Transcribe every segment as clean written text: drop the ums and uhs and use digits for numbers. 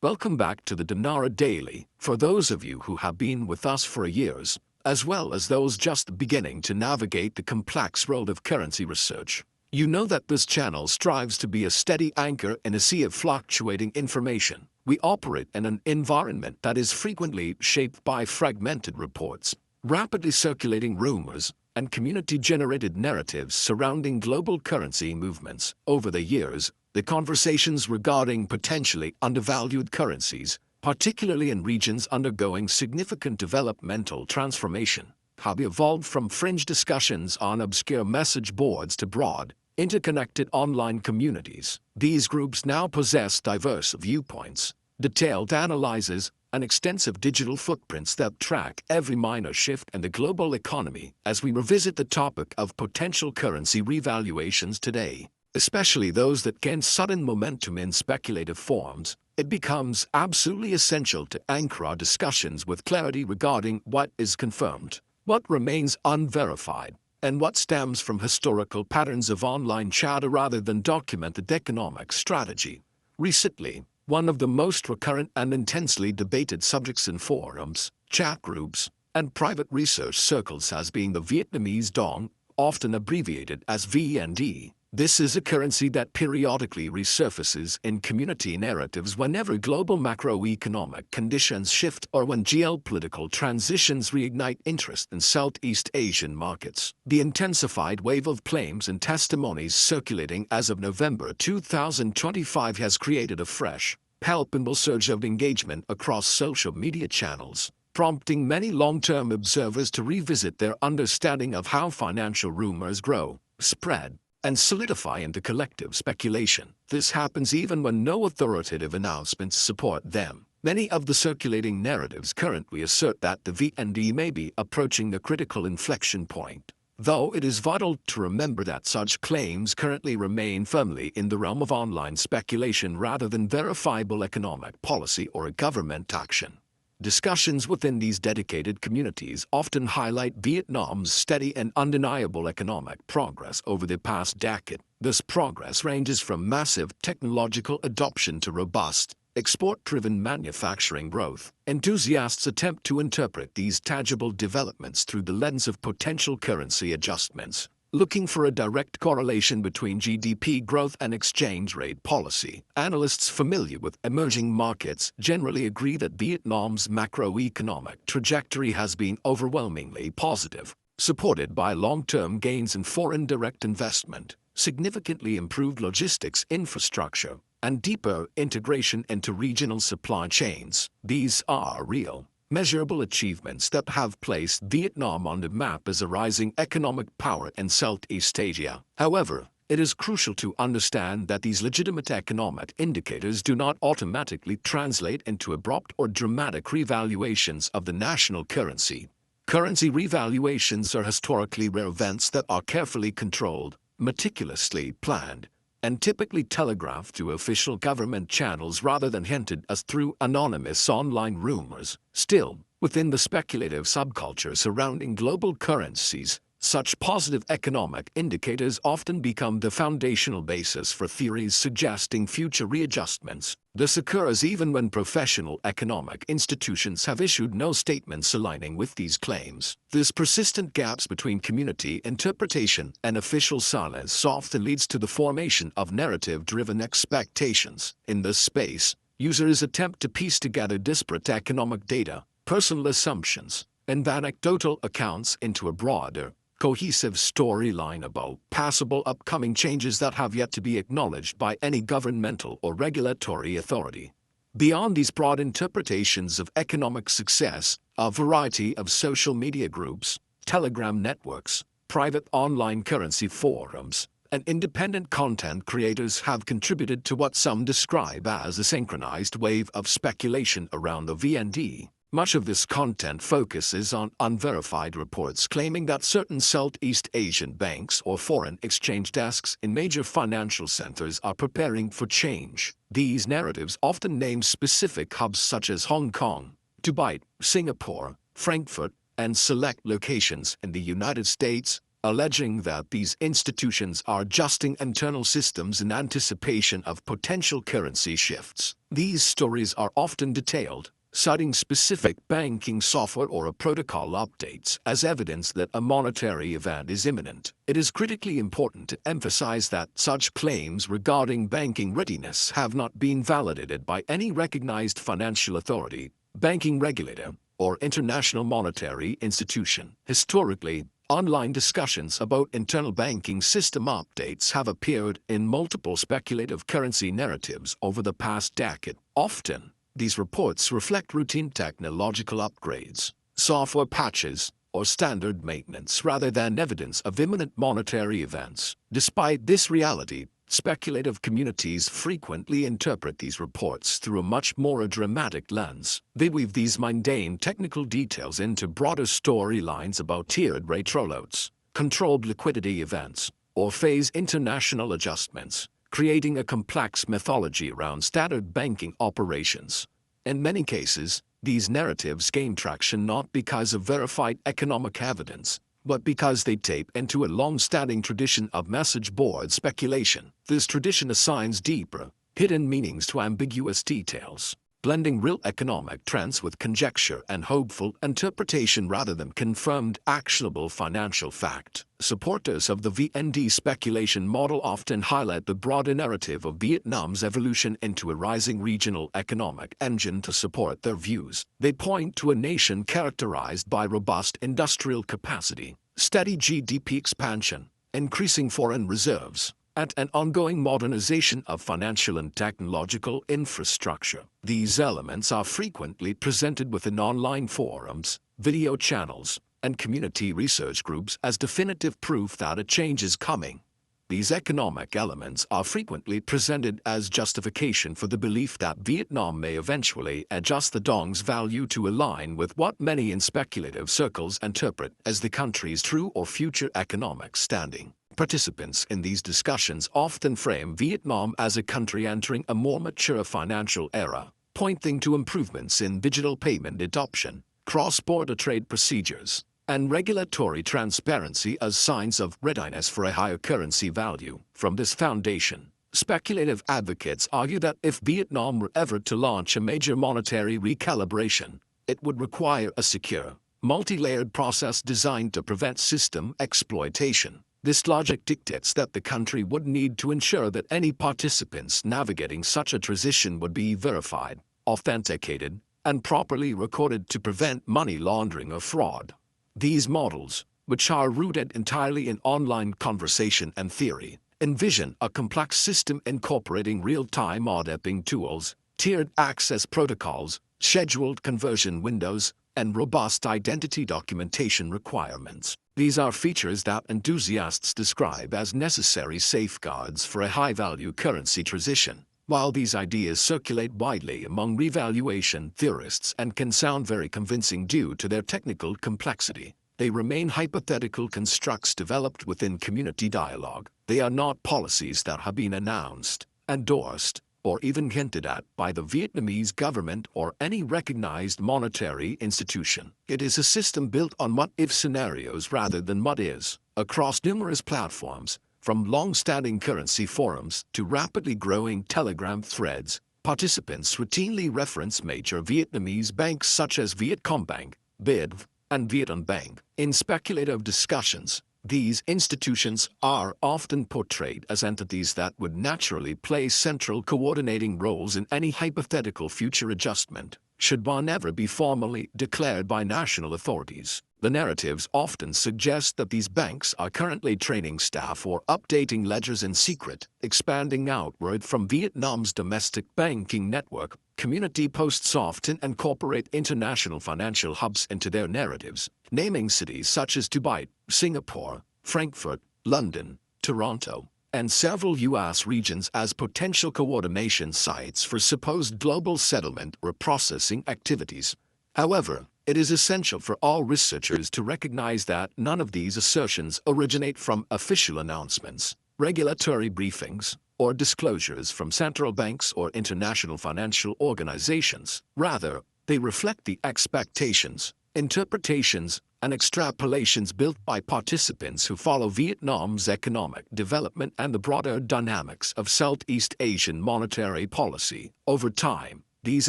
Welcome back to the Dinar Daily. For those of you who have been with us for years, as well as those just beginning to navigate the complex world of currency research, you know that this channel strives to be a steady anchor in a sea of fluctuating information. We operate in an environment that is frequently shaped by fragmented reports, rapidly circulating rumors, and community-generated narratives surrounding global currency movements. Over the years, the conversations regarding potentially undervalued currencies, particularly in regions undergoing significant developmental transformation, have evolved from fringe discussions on obscure message boards to broad, interconnected online communities. These groups now possess diverse viewpoints, detailed analyses, and extensive digital footprints that track every minor shift in the global economy. As we revisit the topic of potential currency revaluations today, especially those that gain sudden momentum in speculative forms, it becomes absolutely essential to anchor our discussions with clarity regarding what is confirmed, what remains unverified, and what stems from historical patterns of online chatter rather than documented economic strategy. Recently, one of the most recurrent and intensely debated subjects in forums, chat groups, and private research circles has been the Vietnamese dong, often abbreviated as VND. This is a currency that periodically resurfaces in community narratives whenever global macroeconomic conditions shift or when geopolitical transitions reignite interest in Southeast Asian markets. The intensified wave of claims and testimonies circulating as of November 2025 has created a fresh, palpable surge of engagement across social media channels, prompting many long-term observers to revisit their understanding of how financial rumors grow, spread, and solidify into collective speculation. This happens even when no authoritative announcements support them. Many of the circulating narratives currently assert that the VND may be approaching a critical inflection point, though it is vital to remember that such claims currently remain firmly in the realm of online speculation rather than verifiable economic policy or government action. Discussions within these dedicated communities often highlight Vietnam's steady and undeniable economic progress over the past decade. This progress ranges from massive technological adoption to robust, export-driven manufacturing growth. Enthusiasts attempt to interpret these tangible developments through the lens of potential currency adjustments, looking for a direct correlation between GDP growth and exchange rate policy. Analysts familiar with emerging markets generally agree that Vietnam's macroeconomic trajectory has been overwhelmingly positive, supported by long-term gains in foreign direct investment, significantly improved logistics infrastructure, and deeper integration into regional supply chains. These are real, measurable achievements that have placed Vietnam on the map as a rising economic power in Southeast Asia. However, it is crucial to understand that these legitimate economic indicators do not automatically translate into abrupt or dramatic revaluations of the national currency. Currency revaluations are historically rare events that are carefully controlled, meticulously planned, and typically telegraphed through official government channels rather than hinted at through anonymous online rumors. Still, within the speculative subculture surrounding global currencies, such positive economic indicators often become the foundational basis for theories suggesting future readjustments. This occurs even when professional economic institutions have issued no statements aligning with these claims. This persistent gaps between community interpretation and official silence often leads to the formation of narrative-driven expectations. In this space, users attempt to piece together disparate economic data, personal assumptions, and anecdotal accounts into a broader, cohesive storyline about possible upcoming changes that have yet to be acknowledged by any governmental or regulatory authority. Beyond these broad interpretations of economic success, a variety of social media groups, Telegram networks, private online currency forums, and independent content creators have contributed to what some describe as a synchronized wave of speculation around the VND. Much of this content focuses on unverified reports claiming that certain Southeast Asian banks or foreign exchange desks in major financial centers are preparing for change. These narratives often name specific hubs such as Hong Kong, Dubai, Singapore, Frankfurt, and select locations in the United States, alleging that these institutions are adjusting internal systems in anticipation of potential currency shifts. These stories are often detailed, citing specific banking software or a protocol updates as evidence that a monetary event is imminent. It is critically important to emphasize that such claims regarding banking readiness have not been validated by any recognized financial authority, banking regulator, or international monetary institution. Historically, online discussions about internal banking system updates have appeared in multiple speculative currency narratives over the past decade. Often, these reports reflect routine technological upgrades, software patches, or standard maintenance rather than evidence of imminent monetary events. Despite this reality, speculative communities frequently interpret these reports through a much more dramatic lens. They weave these mundane technical details into broader storylines about tiered rate rollouts, controlled liquidity events, or phase international adjustments, creating a complex mythology around standard banking operations. In many cases, these narratives gain traction not because of verified economic evidence, but because they tape into a long-standing tradition of message board speculation. This tradition assigns deeper, hidden meanings to ambiguous details, blending real economic trends with conjecture and hopeful interpretation rather than confirmed, actionable financial fact. Supporters of the VND speculation model often highlight the broader narrative of Vietnam's evolution into a rising regional economic engine to support their views. They point to a nation characterized by robust industrial capacity, steady GDP expansion, increasing foreign reserves, and an ongoing modernization of financial and technological infrastructure. These elements are frequently presented within online forums, video channels, and community research groups as definitive proof that a change is coming. These economic elements are frequently presented as justification for the belief that Vietnam may eventually adjust the dong's value to align with what many in speculative circles interpret as the country's true or future economic standing. Participants in these discussions often frame Vietnam as a country entering a more mature financial era, pointing to improvements in digital payment adoption, cross-border trade procedures, and regulatory transparency as signs of readiness for a higher currency value. From this foundation, speculative advocates argue that if Vietnam were ever to launch a major monetary recalibration, it would require a secure, multi-layered process designed to prevent system exploitation. This logic dictates that the country would need to ensure that any participants navigating such a transition would be verified, authenticated, and properly recorded to prevent money laundering or fraud. These models, which are rooted entirely in online conversation and theory, envision a complex system incorporating real-time auditing tools, tiered access protocols, scheduled conversion windows, and robust identity documentation requirements. These are features that enthusiasts describe as necessary safeguards for a high-value currency transition. While these ideas circulate widely among revaluation theorists and can sound very convincing due to their technical complexity, they remain hypothetical constructs developed within community dialogue. They are not policies that have been announced, endorsed, or even hinted at by the Vietnamese government or any recognized monetary institution. It is a system built on what-if scenarios rather than what is. Across numerous platforms, from long-standing currency forums to rapidly growing Telegram threads, participants routinely reference major Vietnamese banks such as Vietcombank, BIDV, and Vietnambank. In speculative discussions, these institutions are often portrayed as entities that would naturally play central coordinating roles in any hypothetical future adjustment, should one ever be formally declared by national authorities. The narratives often suggest that these banks are currently training staff or updating ledgers in secret, expanding outward from Vietnam's domestic banking network. Community posts often incorporate international financial hubs into their narratives, naming cities such as Dubai, Singapore, Frankfurt, London, Toronto, and several U.S. regions as potential coordination sites for supposed global settlement or processing activities. However, it is essential for all researchers to recognize that none of these assertions originate from official announcements, regulatory briefings, or disclosures from central banks or international financial organizations. Rather, they reflect the expectations, interpretations, and extrapolations built by participants who follow Vietnam's economic development and the broader dynamics of Southeast Asian monetary policy. Over time, these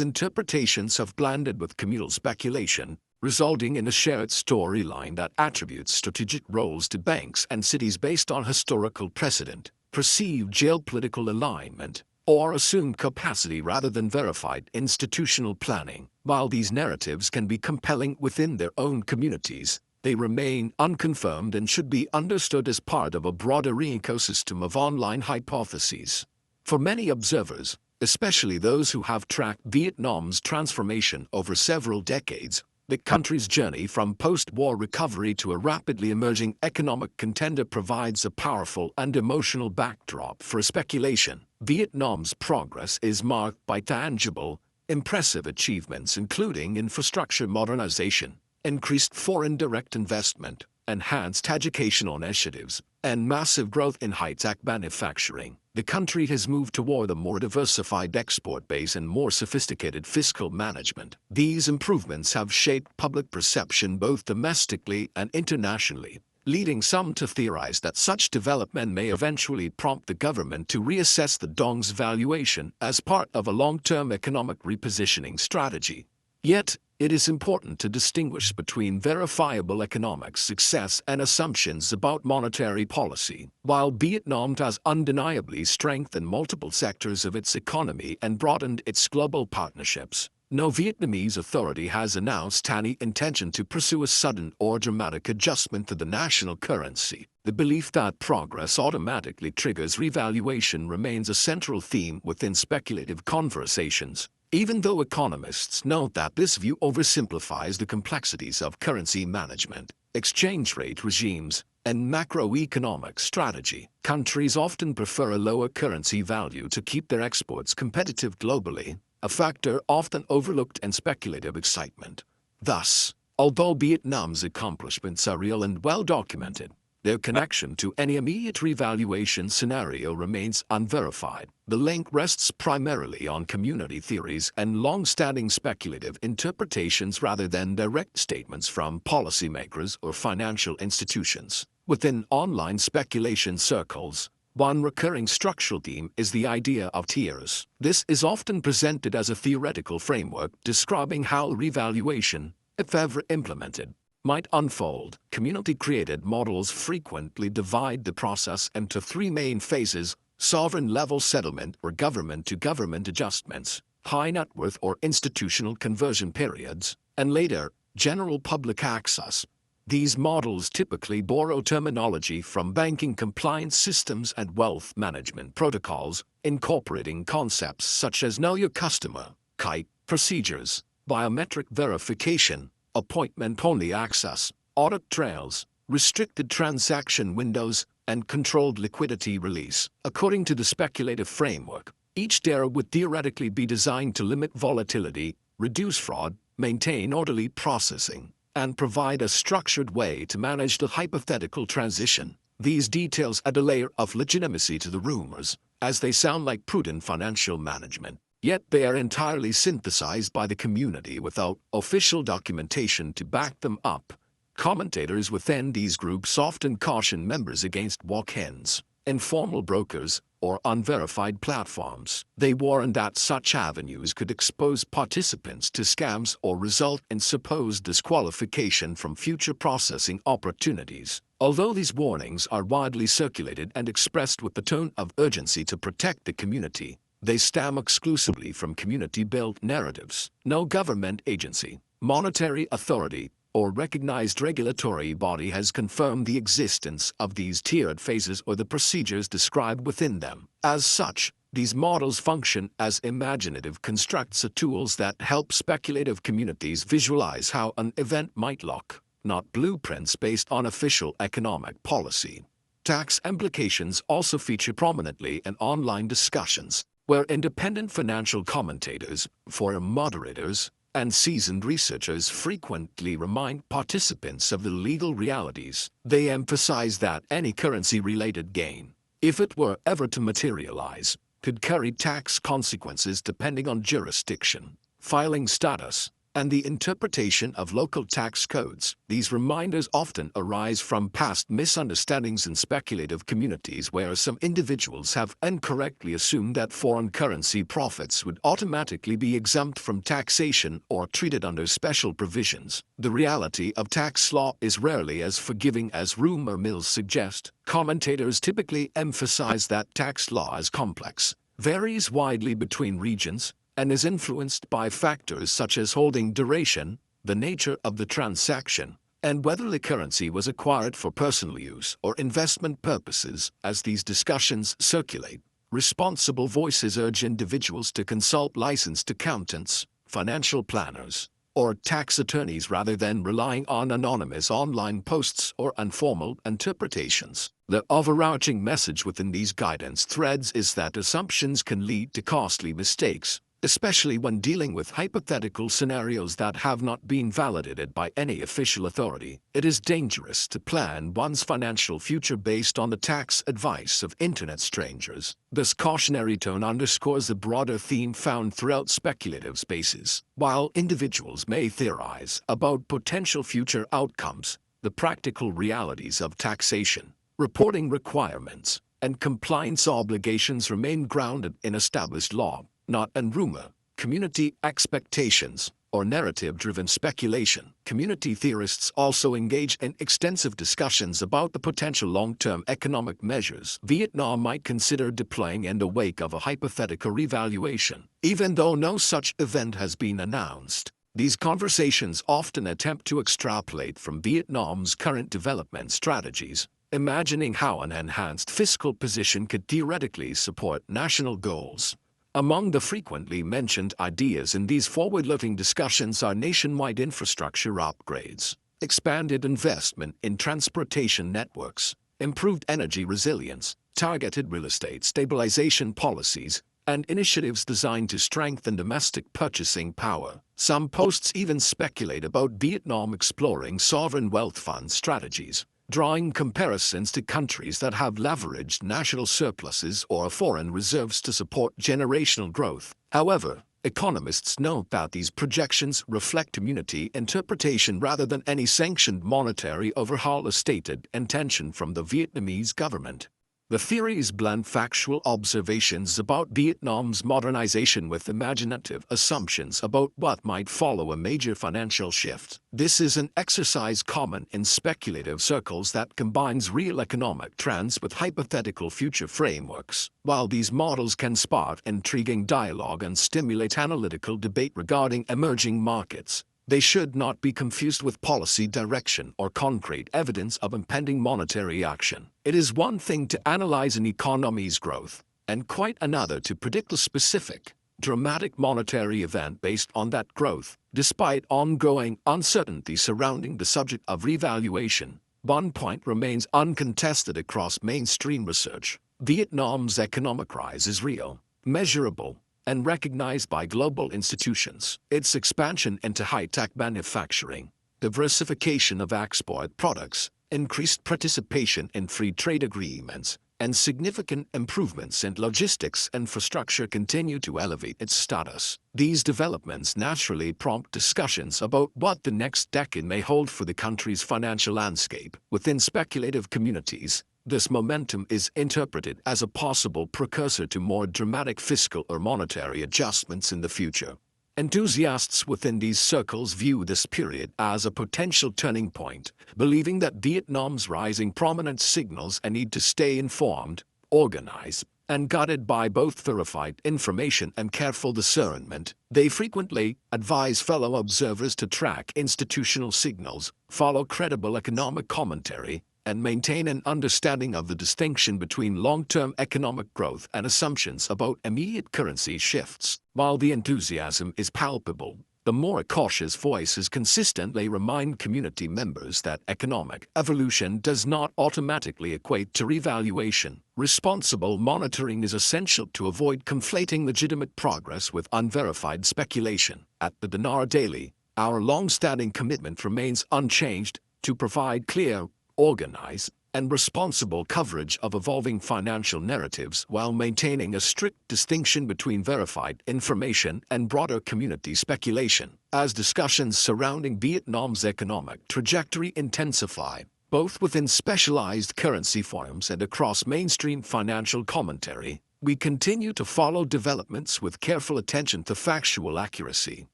interpretations have blended with communal speculation, resulting in a shared storyline that attributes strategic roles to banks and cities based on historical precedent, perceived geopolitical alignment, or assumed capacity rather than verified institutional planning. While these narratives can be compelling within their own communities, they remain unconfirmed and should be understood as part of a broader ecosystem of online hypotheses. For many observers, especially those who have tracked Vietnam's transformation over several decades, the country's journey from post-war recovery to a rapidly emerging economic contender provides a powerful and emotional backdrop for speculation. Vietnam's progress is marked by tangible, impressive achievements including infrastructure modernization, increased foreign direct investment, enhanced educational initiatives, and massive growth in high-tech manufacturing. The country has moved toward a more diversified export base and more sophisticated fiscal management. These improvements have shaped public perception both domestically and internationally, leading some to theorize that such development may eventually prompt the government to reassess the dong's valuation as part of a long-term economic repositioning strategy. Yet, it is important to distinguish between verifiable economic success and assumptions about monetary policy. While Vietnam has undeniably strengthened multiple sectors of its economy and broadened its global partnerships, no Vietnamese authority has announced any intention to pursue a sudden or dramatic adjustment to the national currency. The belief that progress automatically triggers revaluation remains a central theme within speculative conversations, even though economists note that this view oversimplifies the complexities of currency management, exchange rate regimes, and macroeconomic strategy. Countries often prefer a lower currency value to keep their exports competitive globally, a factor often overlooked in speculative excitement. Thus, although Vietnam's accomplishments are real and well documented, their connection to any immediate revaluation scenario remains unverified. The link rests primarily on community theories and long-standing speculative interpretations rather than direct statements from policymakers or financial institutions. Within online speculation circles, one recurring structural theme is the idea of tiers. This is often presented as a theoretical framework describing how revaluation, if ever implemented, might unfold. Community-created models frequently divide the process into three main phases: sovereign-level settlement or government-to-government adjustments, high-net-worth or institutional conversion periods, and later, general public access. These models typically borrow terminology from banking compliance systems and wealth management protocols, incorporating concepts such as know your customer, KYC, procedures, biometric verification, appointment-only access, audit trails, restricted transaction windows, and controlled liquidity release. According to the speculative framework, each tier would theoretically be designed to limit volatility, reduce fraud, maintain orderly processing, and provide a structured way to manage the hypothetical transition. These details add a layer of legitimacy to the rumors, as they sound like prudent financial management. Yet they are entirely synthesized by the community without official documentation to back them up. Commentators within these groups often caution members against walk-ins, informal brokers, or unverified platforms. They warn that such avenues could expose participants to scams or result in supposed disqualification from future processing opportunities. Although these warnings are widely circulated and expressed with the tone of urgency to protect the community, they stem exclusively from community-built narratives. No government agency, monetary authority, or recognized regulatory body has confirmed the existence of these tiered phases or the procedures described within them. As such, these models function as imaginative constructs or tools that help speculative communities visualize how an event might look, not blueprints based on official economic policy. Tax implications also feature prominently in online discussions, where independent financial commentators, forum moderators, and seasoned researchers frequently remind participants of the legal realities. They emphasize that any currency-related gain, if it were ever to materialize, could carry tax consequences depending on jurisdiction, filing status, and the interpretation of local tax codes. These reminders often arise from past misunderstandings in speculative communities where some individuals have incorrectly assumed that foreign currency profits would automatically be exempt from taxation or treated under special provisions. The reality of tax law is rarely as forgiving as rumor mills suggest. Commentators typically emphasize that tax law is complex, varies widely between regions, and is influenced by factors such as holding duration, the nature of the transaction, and whether the currency was acquired for personal use or investment purposes. As these discussions circulate, responsible voices urge individuals to consult licensed accountants, financial planners, or tax attorneys rather than relying on anonymous online posts or informal interpretations. The overarching message within these guidance threads is that assumptions can lead to costly mistakes, especially when dealing with hypothetical scenarios that have not been validated by any official authority. It is dangerous to plan one's financial future based on the tax advice of internet strangers. This cautionary tone underscores a broader theme found throughout speculative spaces. While individuals may theorize about potential future outcomes, the practical realities of taxation, reporting requirements, and compliance obligations remain grounded in established law, not in rumor, community expectations, or narrative-driven speculation. Community theorists also engage in extensive discussions about the potential long-term economic measures Vietnam might consider deploying in the wake of a hypothetical revaluation. Even though no such event has been announced, these conversations often attempt to extrapolate from Vietnam's current development strategies, imagining how an enhanced fiscal position could theoretically support national goals. Among the frequently mentioned ideas in these forward-looking discussions are nationwide infrastructure upgrades, expanded investment in transportation networks, improved energy resilience, targeted real estate stabilization policies, and initiatives designed to strengthen domestic purchasing power. Some posts even speculate about Vietnam exploring sovereign wealth fund strategies, drawing comparisons to countries that have leveraged national surpluses or foreign reserves to support generational growth. However, economists note that these projections reflect community interpretation rather than any sanctioned monetary overhaul, a stated intention from the Vietnamese government. The theories blend factual observations about Vietnam's modernization with imaginative assumptions about what might follow a major financial shift. This is an exercise common in speculative circles that combines real economic trends with hypothetical future frameworks. While these models can spark intriguing dialogue and stimulate analytical debate regarding emerging markets, they should not be confused with policy direction or concrete evidence of impending monetary action. It is one thing to analyze an economy's growth, and quite another to predict a specific, dramatic monetary event based on that growth. Despite ongoing uncertainty surrounding the subject of revaluation, one point remains uncontested across mainstream research: Vietnam's economic rise is real, measurable, and recognized by global institutions. Its expansion into high-tech manufacturing, diversification of export products, increased participation in free trade agreements, and significant improvements in logistics infrastructure continue to elevate its status. These developments naturally prompt discussions about what the next decade may hold for the country's financial landscape. Within speculative communities, this momentum is interpreted as a possible precursor to more dramatic fiscal or monetary adjustments in the future. Enthusiasts within these circles view this period as a potential turning point, believing that Vietnam's rising prominence signals a need to stay informed, organized, and guided by both verified information and careful discernment. They frequently advise fellow observers to track institutional signals, follow credible economic commentary, and maintain an understanding of the distinction between long-term economic growth and assumptions about immediate currency shifts. While the enthusiasm is palpable, the more cautious voices consistently remind community members that economic evolution does not automatically equate to revaluation. Responsible monitoring is essential to avoid conflating legitimate progress with unverified speculation. At the Dinar Daily, our long-standing commitment remains unchanged to provide clear, organized, and responsible coverage of evolving financial narratives while maintaining a strict distinction between verified information and broader community speculation. As discussions surrounding Vietnam's economic trajectory intensify, both within specialized currency forums and across mainstream financial commentary, we continue to follow developments with careful attention to factual accuracy.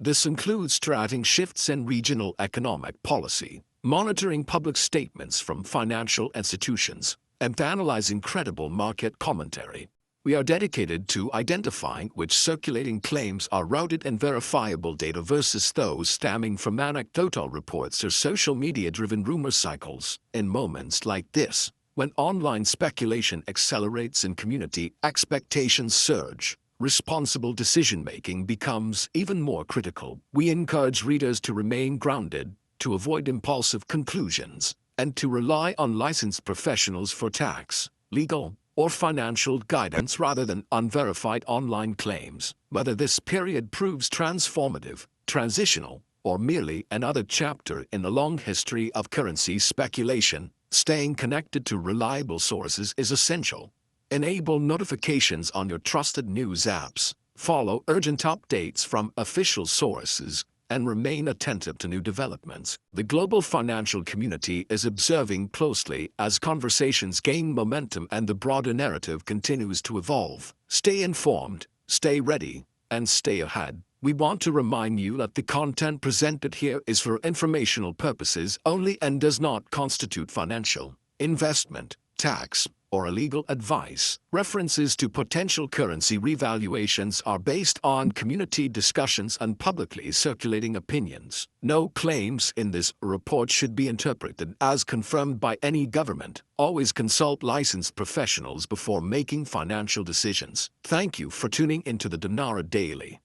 This includes tracking shifts in regional economic policy, monitoring public statements from financial institutions, and analyzing credible market commentary. We are dedicated to identifying which circulating claims are rooted in verifiable data versus those stemming from anecdotal reports or social media-driven rumor cycles. In moments like this, when online speculation accelerates and community expectations surge, responsible decision-making becomes even more critical. We encourage readers to remain grounded, to avoid impulsive conclusions, and to rely on licensed professionals for tax, legal, or financial guidance rather than unverified online claims. Whether this period proves transformative, transitional, or merely another chapter in the long history of currency speculation, staying connected to reliable sources is essential. Enable notifications on your trusted news apps, follow urgent updates from official sources, and remain attentive to new developments. The global financial community is observing closely as conversations gain momentum and the broader narrative continues to evolve. Stay informed, stay ready, and stay ahead. We want to remind you that the content presented here is for informational purposes only and does not constitute financial, investment, tax, or legal advice. References to potential currency revaluations are based on community discussions and publicly circulating opinions. No claims in this report should be interpreted as confirmed by any government. Always consult licensed professionals before making financial decisions. Thank you for tuning into the Dinar Daily.